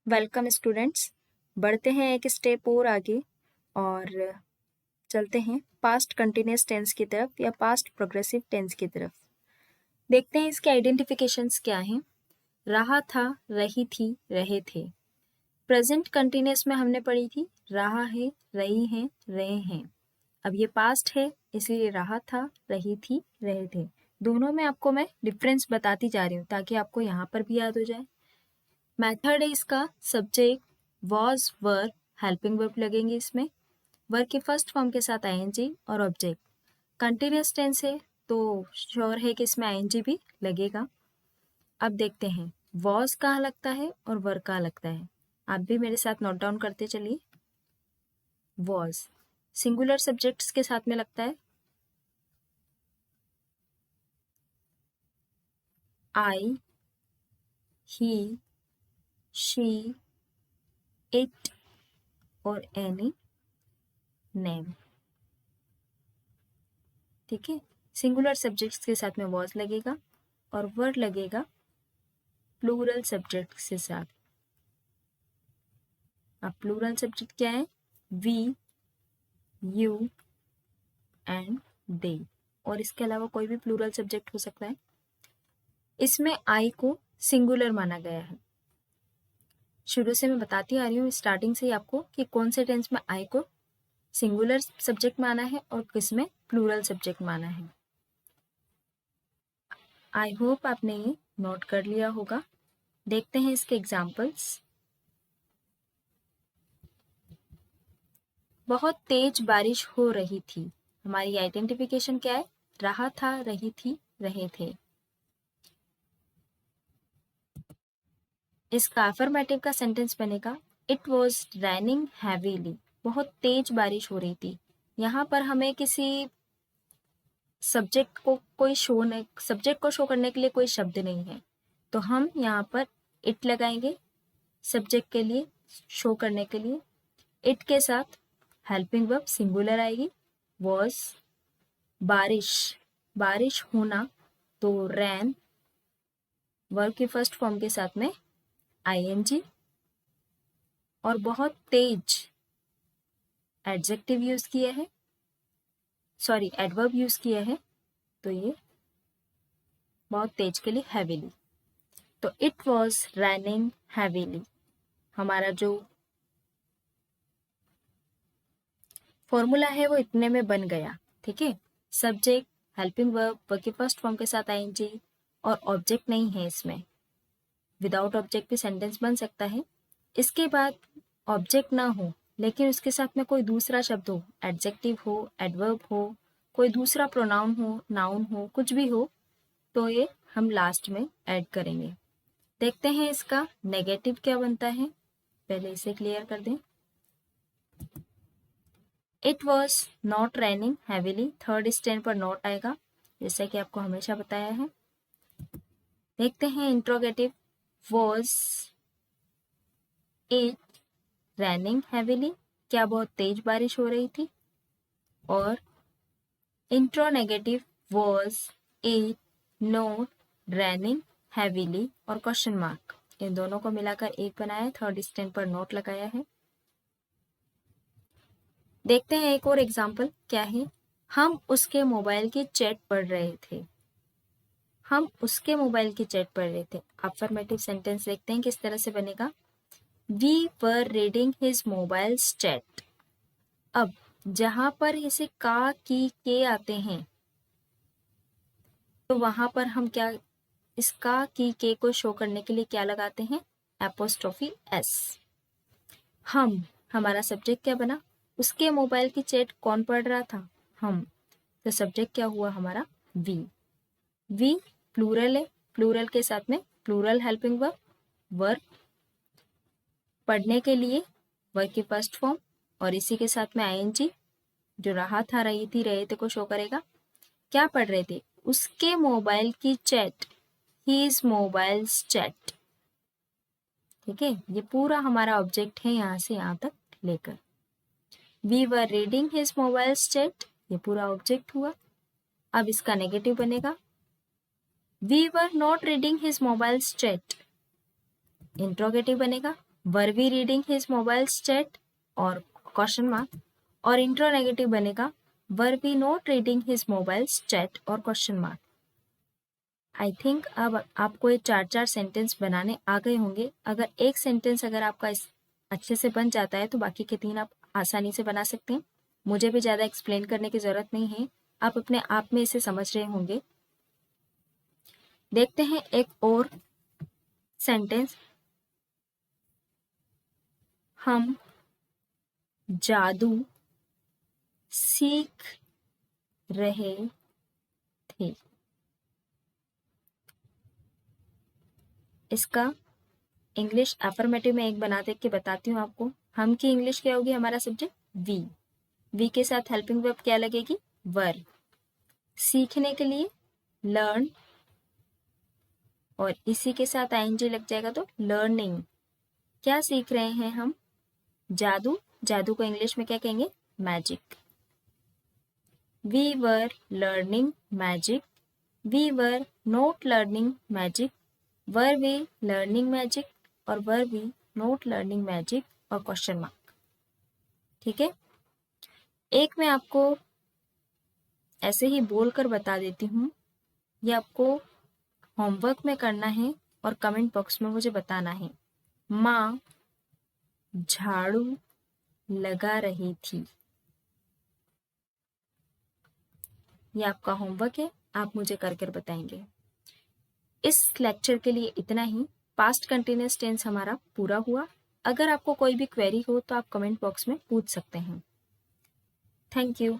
Welcome students. बढ़ते हैं एक स्टेप और आगे और चलते हैं पास्ट कंटिन्यूस टेंस की तरफ या पास्ट प्रोग्रेसिव टेंस की तरफ। देखते हैं इसके आइडेंटिफिकेशंस क्या हैं। रहा था, रही थी, रहे थे। प्रेजेंट कंटिन्यूस में हमने पढ़ी थी रहा है, रही है, रहे हैं। अब ये पास्ट है इसलिए रहा था, रही थी, रहे थे। दोनों में आपको मैं डिफरेंस बताती जा रही हूँ ताकि आपको यहाँ पर भी याद हो जाए। मेथड है इसका, subject, was, verb, helping verb लगेंगे इसमें। वर्ब के फर्स्ट फॉर्म के साथ आईएनजी और ऑब्जेक्ट। कंटिन्यूस टेंस है तो श्योर है कि इसमें आईएनजी भी लगेगा। अब देखते हैं वॉज कहाँ लगता है और वर्ब कहाँ लगता है। आप भी मेरे साथ नोट डाउन करते चलिए। वॉज सिंगुलर सब्जेक्ट्स के साथ में लगता है। आई, ही, शी, इट और एनी नेम। ठीक है, सिंगुलर सब्जेक्ट्स के साथ में वॉज लगेगा और वर्ड लगेगा प्लूरल सब्जेक्ट्स के साथ। अब प्लूरल सब्जेक्ट क्या है? We, you and they. और इसके अलावा कोई भी प्लूरल सब्जेक्ट हो सकता है। इसमें आई को सिंगुलर माना गया है। शुरू से मैं बताती आ रही हूँ स्टार्टिंग से ही आपको कि कौन से टेंस में आई को सिंगुलर सब्जेक्ट माना है और किस में प्लूरल सब्जेक्ट माना है। आई होप आपने ये नोट कर लिया होगा। देखते हैं इसके एग्जाम्पल्स। बहुत तेज बारिश हो रही थी। हमारी आइडेंटिफिकेशन क्या है? रहा था, रही थी, रहे थे। इसका अफर्मेटिव का सेंटेंस बनेगा इट वॉज रेनिंग हैवीली। बहुत तेज बारिश हो रही थी। यहाँ पर हमें किसी सब्जेक्ट को सब्जेक्ट को शो करने के लिए कोई शब्द नहीं है, तो हम यहाँ पर इट लगाएंगे सब्जेक्ट के लिए, शो करने के लिए। इट के साथ हेल्पिंग वर्ब सिंगुलर आएगी, वॉज। बारिश, बारिश होना, तो रैन वर्ब के फर्स्ट फॉर्म के साथ में आईएनजी। और बहुत तेज एडजेक्टिव यूज किया है, सॉरी एडवर्ब यूज किया है, तो ये बहुत तेज के लिए हैवीली। तो इट वॉज रैनिंग हैवीली। हमारा जो फॉर्मूला है वो इतने में बन गया। ठीक है, सब्जेक्ट, हेल्पिंग वर्ब, वर्ब के फर्स्ट फॉर्म के साथ आईएनजी और ऑब्जेक्ट नहीं है इसमें। विदाउट ऑब्जेक्ट भी सेंटेंस बन सकता है। इसके बाद ऑब्जेक्ट ना हो लेकिन उसके साथ में कोई दूसरा शब्द हो, एडजेक्टिव हो, एडवर्ब हो, कोई दूसरा प्रोनाउन हो, नाउन हो, कुछ भी हो, तो ये हम लास्ट में ऐड करेंगे। देखते हैं इसका नेगेटिव क्या बनता है। पहले इसे क्लियर कर दें। It was not raining heavily, third stand पर नॉट आएगा जैसा कि आपको हमेशा बताया है। देखते हैं interrogative. Was it raining heavily, क्या बहुत तेज बारिश हो रही थी। और intronegative, was it not raining heavily और क्वेश्चन मार्क, इन दोनों को मिलाकर एक बनाया, थर्ड स्टैंड पर नोट लगाया है। देखते हैं एक और एग्जाम्पल क्या है। हम उसके मोबाइल की चैट पढ़ रहे थे। हम उसके मोबाइल की चैट पढ़ रहे थे। अफर्मेटिव सेंटेंस देखते हैं किस तरह से बनेगा। We were reading his mobile chat. अब जहां पर इसे का, की, के आते हैं तो वहां पर हम क्या, इसका, की, के को शो करने के लिए क्या लगाते हैं? Apostrophe S. हम, हमारा सब्जेक्ट क्या बना? उसके मोबाइल की चैट कौन पढ़ रहा था? हम। तो सब्जेक्ट क्या हुआ हमारा? वी। वी प्लूरल है, प्लूरल के साथ में प्लूरल हेल्पिंग वर्ब, वर्ब पढ़ने के लिए वर्ब की फर्स्ट फॉर्म और इसी के साथ में आईएनजी जो रहा था, रही थी, रहे थे को शो करेगा। क्या पढ़ रहे थे? उसके मोबाइल की चैट, हीज मोबाइल चैट। ठीक है, ये पूरा हमारा ऑब्जेक्ट है यहाँ से यहाँ तक लेकर। We were reading his mobile chat, ये पूरा ऑब्जेक्ट हुआ। अब इसका नेगेटिव बनेगा we were not reading his mobile chat, interrogative बनेगा। Were we reading his mobile chat और क्वेश्चन मार्क, और इंट्रोनेगेटिव बनेगा were we not reading his mobile chat और क्वेश्चन मार्क। आई थिंक अब आपको ये 4 सेंटेंस बनाने आ गए होंगे। अगर एक सेंटेंस अगर आपका इस अच्छे से बन जाता है तो बाकी के 3 आप आसानी से बना सकते हैं। मुझे भी ज़्यादा एक्सप्लेन करने की ज़रूरत नहीं है, आप अपने आप में इसे समझ रहे होंगे। देखते हैं एक और सेंटेंस। हम जादू सीख रहे थे। इसका इंग्लिश अफर्मेटिव में एक बना दे के बताती हूँ आपको। हम की इंग्लिश क्या होगी? हमारा सब्जेक्ट वी। वी के साथ हेल्पिंग वर्ब क्या लगेगी? वर। सीखने के लिए लर्न, और इसी के साथ आईएनजी लग जाएगा तो लर्निंग। क्या सीख रहे हैं हम? जादू। जादू को इंग्लिश में क्या कहेंगे? Magic. We were learning magic, we were not learning magic, were we learning magic और were we not learning magic और क्वेश्चन मार्क। ठीक है, एक मैं आपको ऐसे ही बोलकर बता देती हूँ, ये आपको होमवर्क में करना है और कमेंट बॉक्स में मुझे बताना है। माँ झाड़ू लगा रही थी। ये आपका होमवर्क है, आप मुझे कर बताएंगे। इस लेक्चर के लिए इतना ही। पास्ट कंटिन्यूअस टेंस हमारा पूरा हुआ। अगर आपको कोई भी क्वेरी हो तो आप कमेंट बॉक्स में पूछ सकते हैं। Thank you.